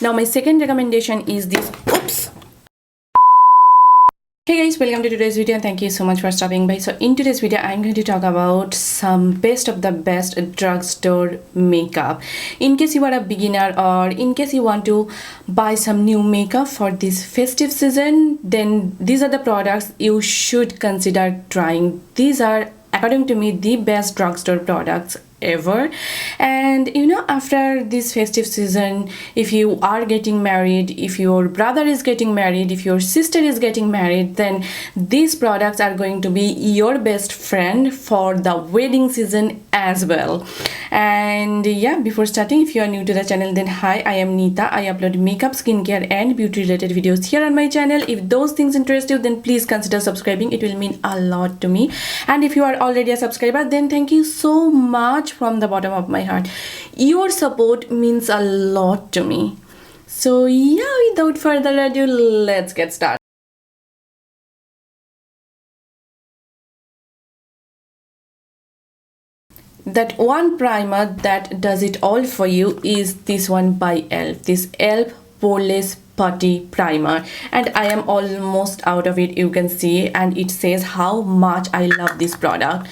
Now my second recommendation is this. Oops. Hey guys, welcome to today's video and thank you so much for stopping by. So in today's video I'm going to talk about some best of the best drugstore makeup. In case you are a beginner or in case you want to buy some new makeup for this festive season, then these are the products you should consider trying. These are, according to me, the best drugstore products ever. And you know, after this festive season, if you are getting married, if your brother is getting married, if your sister is getting married, then these products are going to be your best friend for the wedding season as well. And yeah, before starting, if you are new to the channel, then hi, I am Nita. I upload makeup, skincare and beauty related videos here on my channel. If those things interest you, then please consider subscribing. It will mean a lot to me. And if you are already a subscriber, then thank you so much from the bottom of my heart. Your support means a lot to me. So yeah, without further ado, let's get started. That one primer that does it all for you is this one by e.l.f. This e.l.f. Poreless Putty primer, and I am almost out of it, you can see, and it says how much I love this product.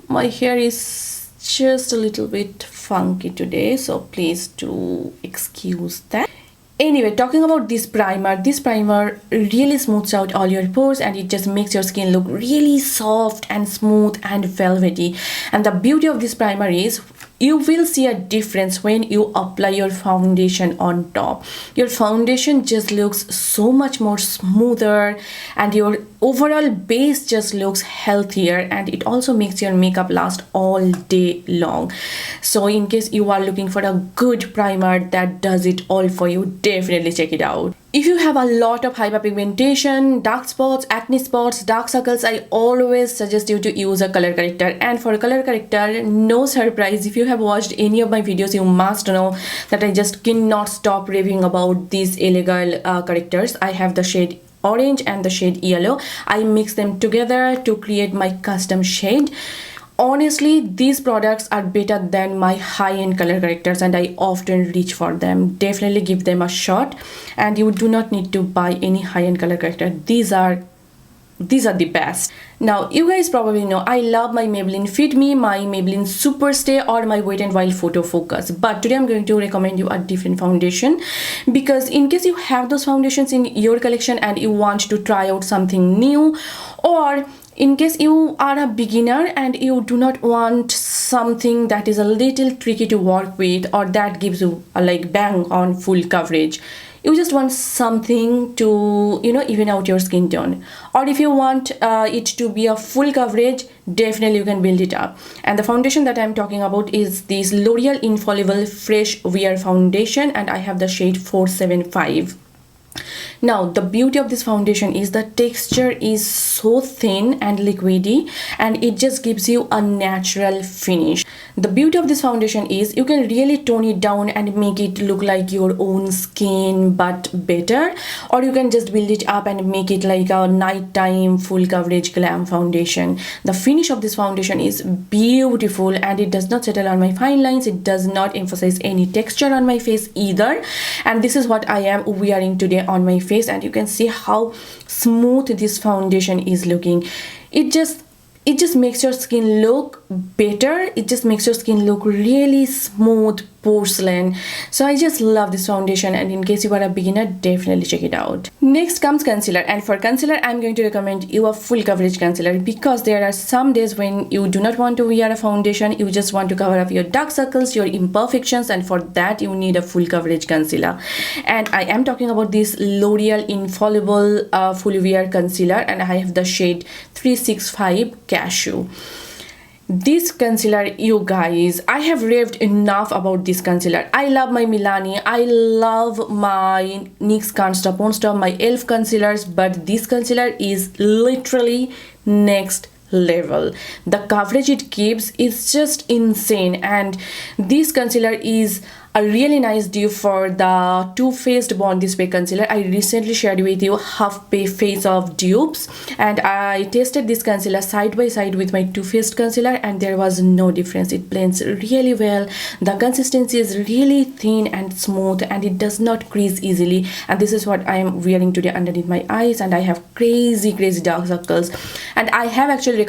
My hair is just a little bit funky today, so please do excuse that. Anyway, talking about this primer really smooths out all your pores and it just makes your skin look really soft and smooth and velvety. And the beauty of this primer is you will see a difference when you apply your foundation on top. Your foundation just looks so much more smoother and your overall base just looks healthier, and it also makes your makeup last all day long. So in case you are looking for a good primer that does it all for you, definitely check it out. If you have a lot of hyperpigmentation, dark spots, acne spots, dark circles, I always suggest you to use a color corrector. And for color corrector, no surprise, if you have watched any of my videos, you must know that I just cannot stop raving about these illegal correctors. I have the shade orange and the shade yellow. I mix them together to create my custom shade. Honestly, these products are better than my high-end color correctors and I often reach for them. Definitely give them a shot, and you do not need to buy any high-end color corrector. These are the best. Now you guys probably know I love my Maybelline Fit Me, my Maybelline Superstay or my Wet n Wild Photo Focus, but today I'm going to recommend you a different foundation, because in case you have those foundations in your collection and you want to try out something new, or in case you are a beginner and you do not want something that is a little tricky to work with or that gives you a like bang on full coverage, you just want something to, you know, even out your skin tone, or if you want it to be a full coverage, definitely you can build it up. And the foundation that I'm talking about is this Loreal Infallible Fresh Wear Foundation, and I have the shade 475. Now the beauty of this foundation is the texture is so thin and liquidy and it just gives you a natural finish. The beauty of this foundation is you can really tone it down and make it look like your own skin but better, or you can just build it up and make it like a nighttime full coverage glam foundation. The finish of this foundation is beautiful and it does not settle on my fine lines. It does not emphasize any texture on my face either, and this is what I am wearing today on my face, and you can see how smooth this foundation is looking. It just makes your skin look better. It just makes your skin look really smooth porcelain. So I just love this foundation, and in case you are a beginner, definitely check it out. Next comes concealer, and for concealer I'm going to recommend you a full coverage concealer, because there are some days when you do not want to wear a foundation, you just want to cover up your dark circles, your imperfections, and for that you need a full coverage concealer. And I am talking about this L'Oreal Infallible full wear concealer, and I have the shade 365 Cashew. This concealer, you guys, I have raved enough about this concealer. I love my Milani, I love my NYX Can't Stop Won't Stop, my e.l.f. concealers, but this concealer is literally next level. The coverage it gives is just insane, and this concealer is a really nice dupe for the Too Faced Born This Way concealer. I recently shared with you half face of dupes, and I tested this concealer side by side with my Too Faced concealer, and there was no difference. It blends really well, the consistency is really thin and smooth, and it does not crease easily. And this is what I am wearing today underneath my eyes, and I have crazy dark circles, and I have actually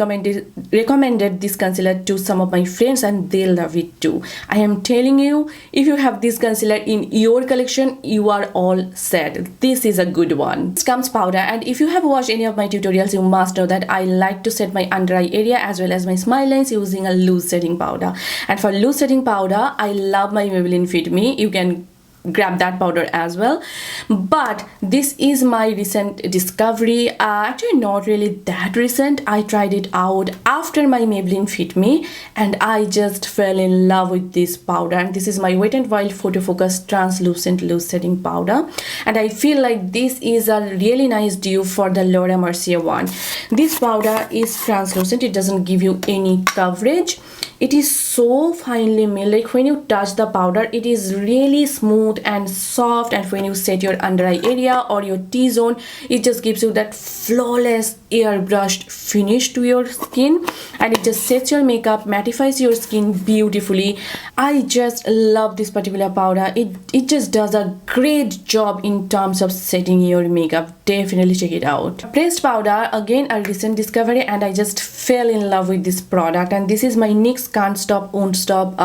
recommended this concealer to some of my friends, and they love it too. I am telling you, if you have this concealer in your collection, you are all set. This is a good one. Next comes powder, and if you have watched any of my tutorials, you must know that I like to set my under eye area as well as my smile lines using a loose setting powder. And for loose setting powder, I love my Maybelline Fit Me. You can grab that powder as well, but this is my recent discovery. Actually not really that recent. I tried it out after my Maybelline Fit Me, and I just fell in love with this powder. And this is my Wet n Wild Photo Focus translucent loose setting powder, and I feel like this is a really nice dupe for the Laura Mercier one. This powder is translucent, it doesn't give you any coverage. It is so finely milled, like when you touch the powder, it is really smooth and soft, and when you set your under eye area or your T-zone, it just gives you that flawless airbrushed finish to your skin, and it just sets your makeup, mattifies your skin beautifully. I just love this particular powder. It just does a great job in terms of setting your makeup. Definitely check it out. Pressed powder, again a recent discovery, and I just fell in love with this product, and this is my NYX Can't Stop Won't Stop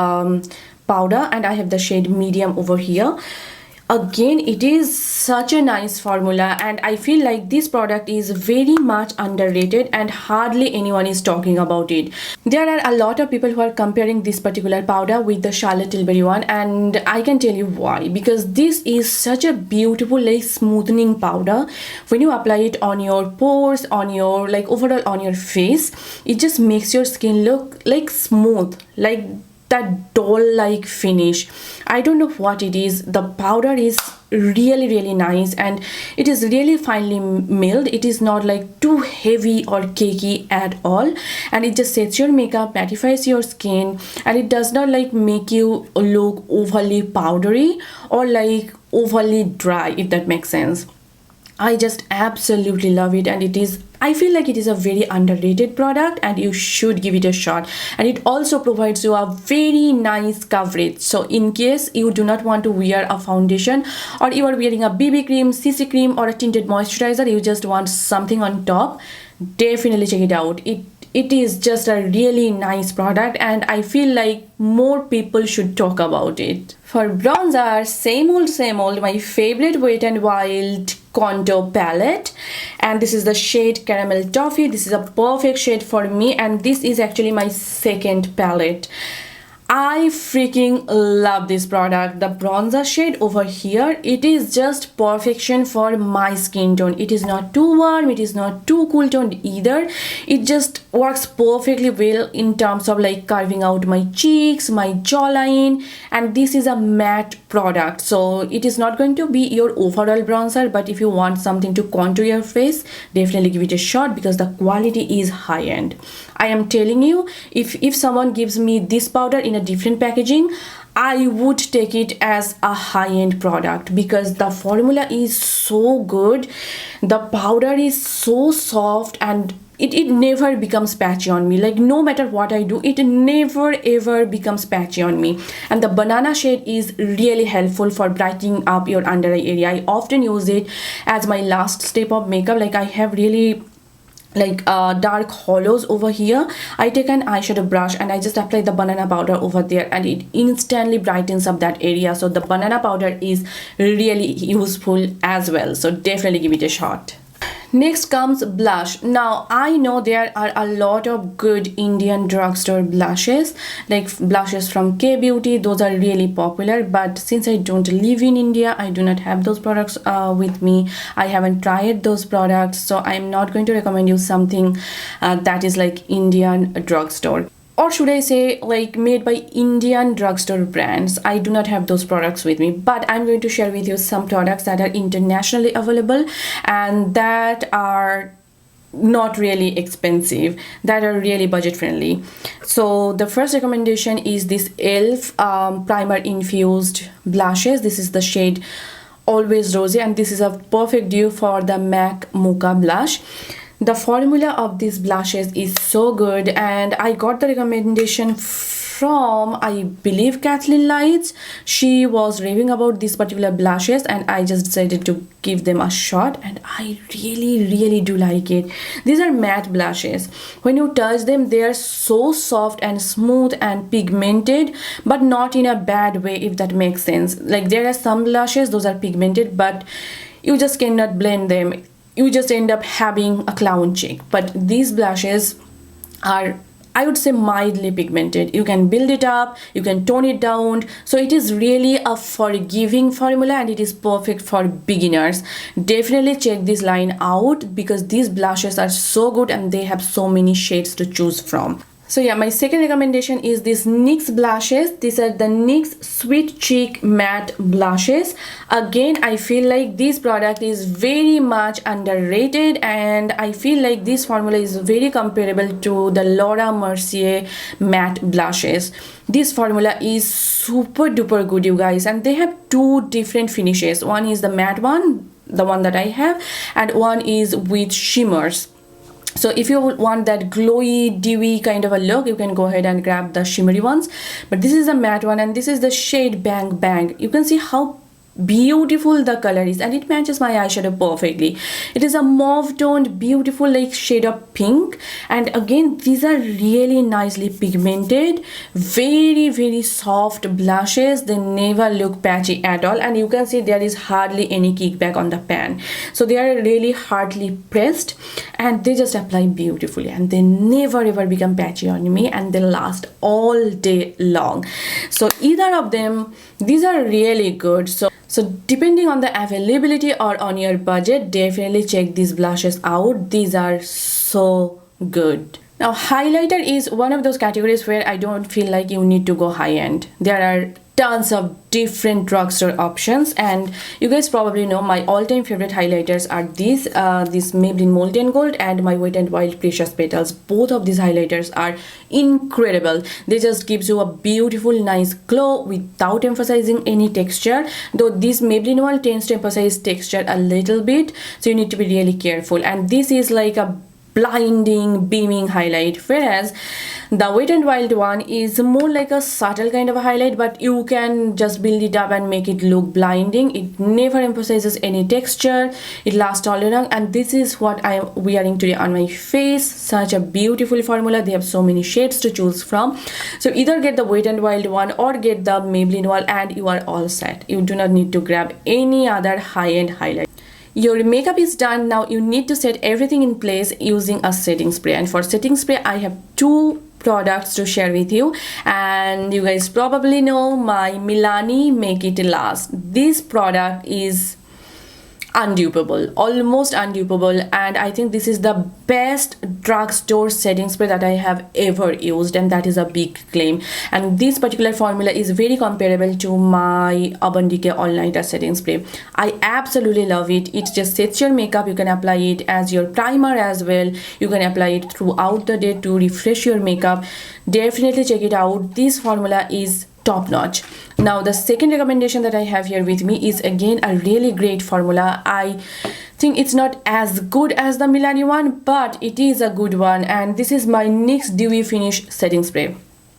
powder, and I have the shade medium over here. Again, it is such a nice formula, and I feel like this product is very much underrated and hardly anyone is talking about it. There are a lot of people who are comparing this particular powder with the Charlotte Tilbury one, and I can tell you why. Because this is such a beautiful, like, smoothing powder. When you apply it on your pores, on your, like, overall on your face, it just makes your skin look like smooth, like that doll-like finish. I don't know what it is. The powder is really nice, and it is really finely milled. It is not like too heavy or cakey at all, and it just sets your makeup, mattifies your skin, and it does not like make you look overly powdery or like overly dry, if that makes sense. I just absolutely love it, and I feel like it is a very underrated product, and you should give it a shot. And it also provides you a very nice coverage. So in case you do not want to wear a foundation, or you are wearing a BB cream, CC cream, or a tinted moisturizer, you just want something on top, definitely check it out. It is just a really nice product, and I feel like more people should talk about it. For bronzer, same old, my favorite Wet n Wild contour palette, and this is the shade Caramel Toffee. This is a perfect shade for me, and this is actually my second palette. I freaking love this product. The bronzer shade over here, it is just perfection for my skin tone. It is not too warm, it is not too cool toned either. It just works perfectly well in terms of like carving out my cheeks, my jawline, and this is a matte product, so it is not going to be your overall bronzer, but if you want something to contour your face, definitely give it a shot because the quality is high end. I am telling you, if someone gives me this powder in a different packaging, I would take it as a high-end product because the formula is so good. The powder is so soft, and it never becomes patchy on me. Like, no matter what I do, it never ever becomes patchy on me. And the banana shade is really helpful for brightening up your under eye area. I often use it as my last step of makeup. Like, I have really dark hollows over here. I take an eyeshadow brush and I just apply the banana powder over there, and it instantly brightens up that area. So the banana powder is really useful as well, so definitely give it a shot. Next comes blush. Now I know there are a lot of good Indian drugstore blushes, like blushes from K Beauty. Those are really popular, but since I don't live in India, I do not have those products with me. I haven't tried those products, so I'm not going to recommend you something that is like Indian drugstore, or should I say like made by Indian drugstore brands. I do not have those products with me, but I'm going to share with you some products that are internationally available and that are not really expensive, that are really budget friendly. So the first recommendation is this elf primer infused blushes. This is the shade Always Rosy, and this is a perfect dupe for the MAC Mocha blush. The formula of these blushes is so good, and I got the recommendation from, I believe, Kathleen Lights. She was raving about these particular blushes, and I just decided to give them a shot, and I really do like it. These are matte blushes. When you touch them, they are so soft and smooth and pigmented, but not in a bad way, if that makes sense. Like, there are some blushes, those are pigmented, but you just cannot blend them. You just end up having a clown cheek. But these blushes are, I would say, mildly pigmented. You can build it up, you can tone it down. So it is really a forgiving formula, and it is perfect for beginners. Definitely check this line out, because these blushes are so good and they have so many shades to choose from. So yeah, my second recommendation is these NYX blushes. These are the NYX Sweet Cheek Matte Blushes. Again, I feel like this product is very much underrated, and I feel like this formula is very comparable to the Laura Mercier matte blushes. This formula is super duper good, you guys, and they have two different finishes. One is the matte one, the one that I have, and one is with shimmers. So if you want that glowy, dewy kind of a look, you can go ahead and grab the shimmery ones. But this is a matte one, and this is the shade Bang Bang. You can see how beautiful the color is, and it matches my eyeshadow perfectly. It is a mauve toned, beautiful like shade of pink, and again, these are really nicely pigmented, very soft blushes. They never look patchy at all, and you can see there is hardly any kickback on the pan. So they are really hardly pressed, and they just apply beautifully, and they never ever become patchy on me, and they last all day long. So either of them, these are really good. So depending on the availability or on your budget, definitely check these blushes out. These are so good. Now, highlighter is one of those categories where I don't feel like you need to go high end. There are tons of different drugstore options, and you guys probably know my all-time favorite highlighters are these this Maybelline Molten Gold and my Wet n Wild Precious Petals. Both of these highlighters are incredible. They just gives you a beautiful nice glow without emphasizing any texture, though this Maybelline one tends to emphasize texture a little bit, so you need to be really careful. And this is like a blinding, beaming highlight, whereas the Wet n Wild one is more like a subtle kind of a highlight, but you can just build it up and make it look blinding. It never emphasizes any texture. It lasts all along, and this is what I am wearing today on my face. Such a beautiful formula. They have so many shades to choose from. So either get the Wet n Wild one or get the Maybelline one, and you are all set. You do not need to grab any other high-end highlight. Your makeup is done. Now you need to set everything in place using a setting spray, and for setting spray I have two products to share with you, and you guys probably know my Milani Make It Last. This product is undupable, almost undupable, and I think this is the best drugstore setting spray that I have ever used, and that is a big claim. And this particular formula is very comparable to my Urban Decay All Nighter setting spray. I absolutely love it. It just sets your makeup. You can apply it as your primer as well. You can apply it throughout the day to refresh your makeup. Definitely check it out. This formula is top notch. Now the second recommendation that I have here with me is again a really great formula. I think it's not as good as the Milani one, but it is a good one, and this is my NYX Dewy Finish setting spray.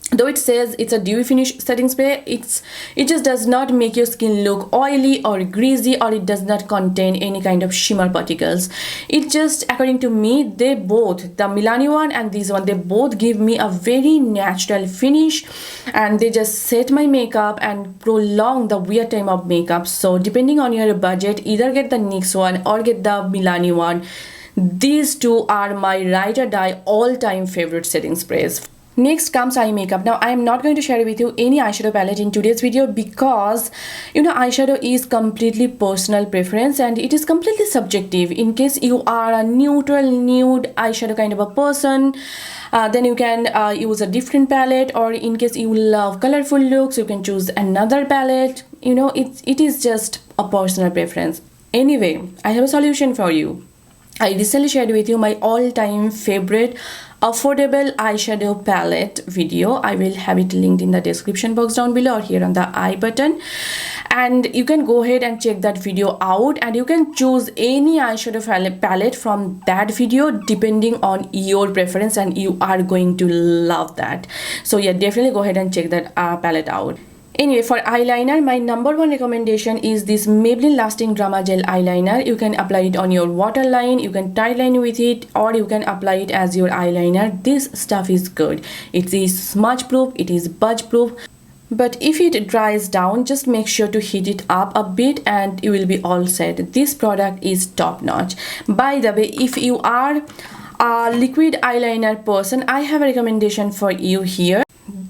Though it says it's a dewy finish setting spray, it just does not make your skin look oily or greasy, or it does not contain any kind of shimmer particles. It just, according to me, they both, the Milani one and this one, they both give me a very natural finish, and they just set my makeup and prolong the wear time of makeup. So depending on your budget, either get the NYX one or get the Milani one. These two are my ride or die all-time favorite setting sprays. Next comes eye makeup. Now I am not going to share with you any eyeshadow palette in today's video, because eyeshadow is completely personal preference and it is completely subjective. In case you are a neutral nude eyeshadow kind of a person, then you can use a different palette, or in case you love colorful looks, you can choose another palette. It is just a personal preference. Anyway, I have a solution for you. I recently shared with you my all-time favorite affordable eyeshadow palette video. I will have it linked in the description box down below or here on the I button, and you can go ahead and check that video out, and you can choose any eyeshadow palette from that video depending on your preference, and you are going to love that. So yeah, definitely go ahead and check that palette out. Anyway, for eyeliner, my number one recommendation is this Maybelline Lasting Drama Gel eyeliner. You can apply it on your waterline, you can tightline with it, or you can apply it as your eyeliner. This stuff is good. It is smudge proof, it is budge proof. But if it dries down, just make sure to heat it up a bit and you will be all set. This product is top notch. By the way, if you are a liquid eyeliner person, I have a recommendation for you here.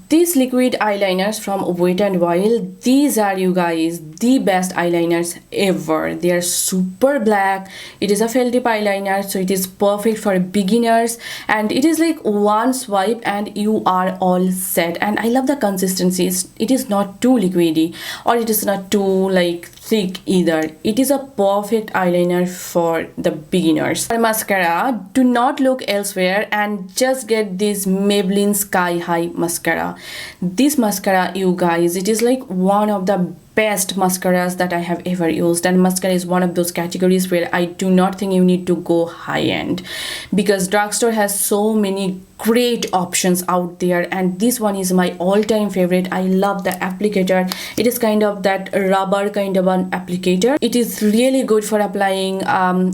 These liquid eyeliners from Wet n Wild, these are, you guys, the best eyeliners ever. They are super black. It is a felt tip eyeliner, so it is perfect for beginners, and it is like one swipe and you are all set. And I love the consistency. It is not too liquidy, or it is not too like thick either. It is a perfect eyeliner for the beginners. For mascara, do not look elsewhere and just get this Maybelline Sky High mascara. This mascara, you guys, it is like one of the best mascaras that I have ever used, and mascara is one of those categories where I do not think you need to go high end, because drugstore has so many great options out there, and this one is my all-time favorite. I love the applicator. It is kind of that rubber kind of an applicator. It is really good for applying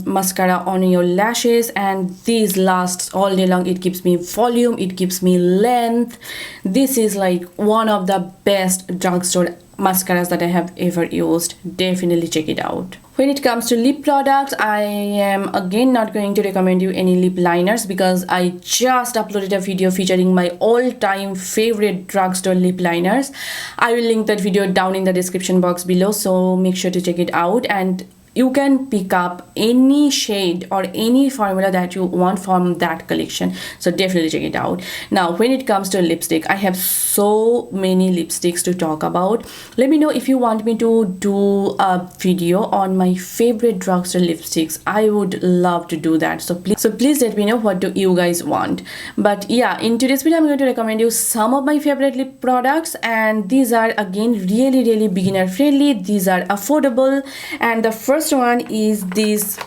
mascara on your lashes, and this lasts all day long. It gives me volume, it gives me length. This is like one of the best drugstore mascaras that I have ever used. Definitely check it out. When it comes to lip products, I am again not going to recommend you any lip liners, because I just uploaded a video featuring my all-time favorite drugstore lip liners. I will link that video down in the description box below, so make sure to check it out, and you can pick up any shade or any formula that you want from that collection, so definitely check it out. Now, when it comes to lipstick, I have so many lipsticks to talk about. Let me know if you want me to do a video on my favorite drugstore lipsticks. I would love to do that, so please let me know what do you guys want. But yeah, in today's video I'm going to recommend you some of my favorite lip products, and these are again really beginner friendly. These are affordable, and the first one is this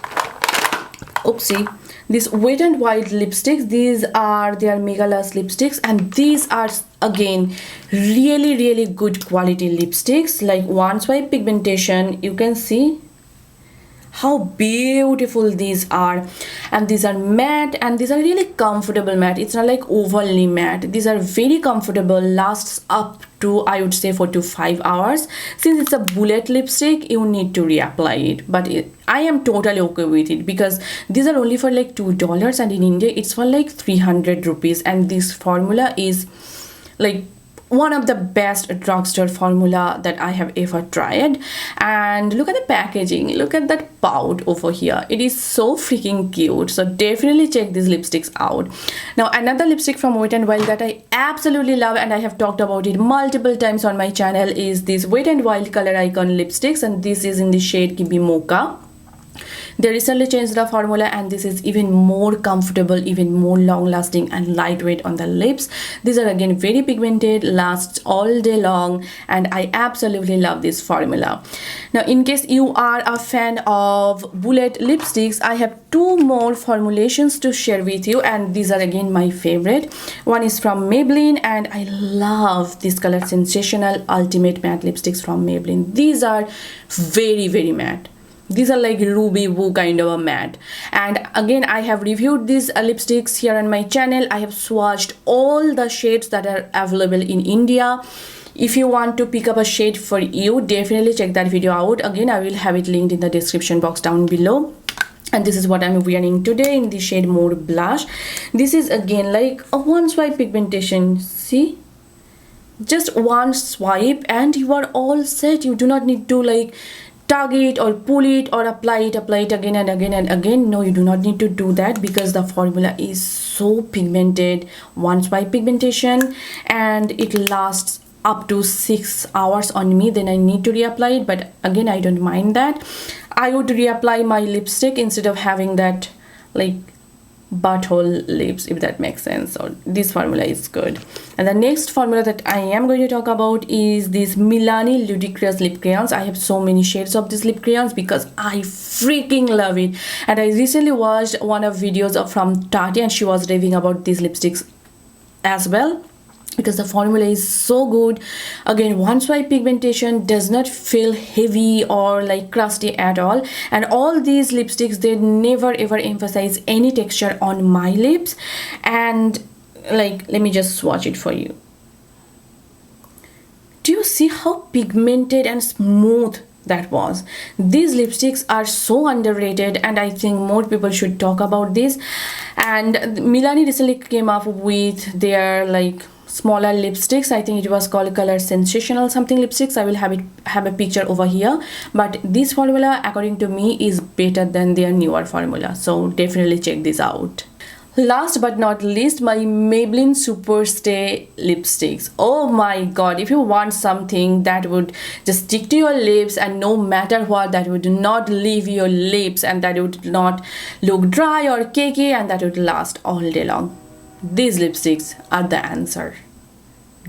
Wet n Wild lipsticks. They are MegaGlo lipsticks, and these are again really good quality lipsticks, like one swipe pigmentation. You can see how beautiful these are, and these are matte, and these are really comfortable matte. It's not like overly matte. These are very comfortable, lasts up to, I would say, 4 to 5 hours. Since it's a bullet lipstick, you need to reapply it, but I am totally okay with it, because these are only for like $2, and in India it's for like 300 rupees, and this formula is like one of the best drugstore formula that I have ever tried. And look at the packaging, look at that pout over here. It is so freaking cute, so definitely check these lipsticks out. Now, another lipstick from Wet n Wild that I absolutely love, and I have talked about it multiple times on my channel, is this Wet n Wild Color Icon lipsticks, and this is in the shade Kibi Mocha. They recently changed the formula, and this is even more comfortable, even more long lasting and lightweight on the lips. These are again very pigmented, lasts all day long, and I absolutely love this formula. Now, in case you are a fan of bullet lipsticks, I have two more formulations to share with you, and these are again my favorite. One is from Maybelline, and I love this color Sensational Ultimate Matte lipsticks from Maybelline. These are very matte. These are like ruby woo kind of a matte, and again I have reviewed these lipsticks here on my channel. I have swatched all the shades that are available in India. If you want to pick up a shade for you, definitely check that video out. Again, I will have it linked in the description box down below. And this is what I'm wearing today in the shade More Blush. This is again like a one swipe pigmentation. See, just one swipe and you are all set. You do not need to like tug it or pull it or apply it again and again and again. No, you do not need to do that, because the formula is so pigmented, one swipe pigmentation, and it lasts up to 6 hours on me. Then I need to reapply it, but again I don't mind that. I would reapply my lipstick instead of having that like butthole lips, if that makes sense. So this formula is good. And the next formula that I am going to talk about is this Milani Ludicrous lip crayons. I have so many shades of these lip crayons because I freaking love it. And I recently watched one of videos from Tati, and she was raving about these lipsticks as well, because the formula is so good. Again, one swipe pigmentation, does not feel heavy or like crusty at all. And all these lipsticks, they never ever emphasize any texture on my lips. And like, let me just swatch it for you. Do you see how pigmented and smooth that was? These lipsticks are so underrated, and I think more people should talk about this. And Milani recently came up with their like smaller lipsticks. I think it was called Color Sensational something lipsticks. I will have a picture over here. But this formula, according to me, is better than their newer formula, so definitely check this out. Last but not least, my Maybelline Superstay lipsticks. Oh my god, if you want something that would just stick to your lips and no matter what, that would not leave your lips and that would not look dry or cakey and that would last all day long, these lipsticks are the answer.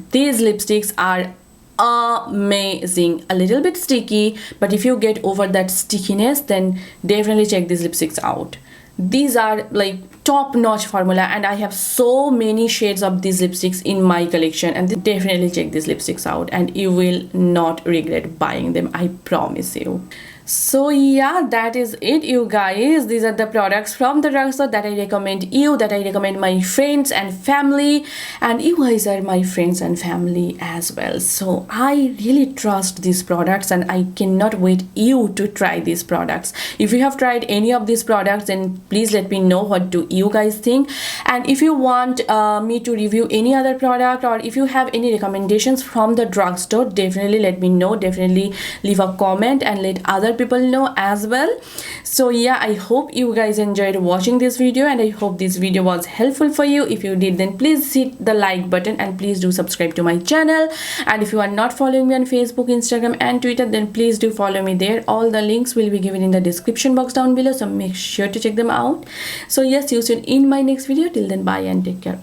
These lipsticks are amazing. A little bit sticky, but if you get over that stickiness, then definitely check these lipsticks out. These are like top-notch formula, and I have so many shades of these lipsticks in my collection, and definitely check these lipsticks out and you will not regret buying them, I promise you. So yeah, that is it, you guys. These are the products from the drugstore that I recommend you, that I recommend my friends and family, and you guys are my friends and family as well. So I really trust these products and I cannot wait you to try these products. If you have tried any of these products, then please let me know what do you guys think. And if you want me to review any other product, or if you have any recommendations from the drugstore, definitely let me know. Definitely leave a comment and let other people know as well. So yeah, I hope you guys enjoyed watching this video, and I hope this video was helpful for you. If you did, then please hit the like button and please do subscribe to my channel. And if you are not following me on Facebook, Instagram and Twitter, then please do follow me there. All the links will be given in the description box down below, so make sure to check them out. So yes, see you soon in my next video. Till then, bye and take care.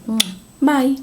Bye.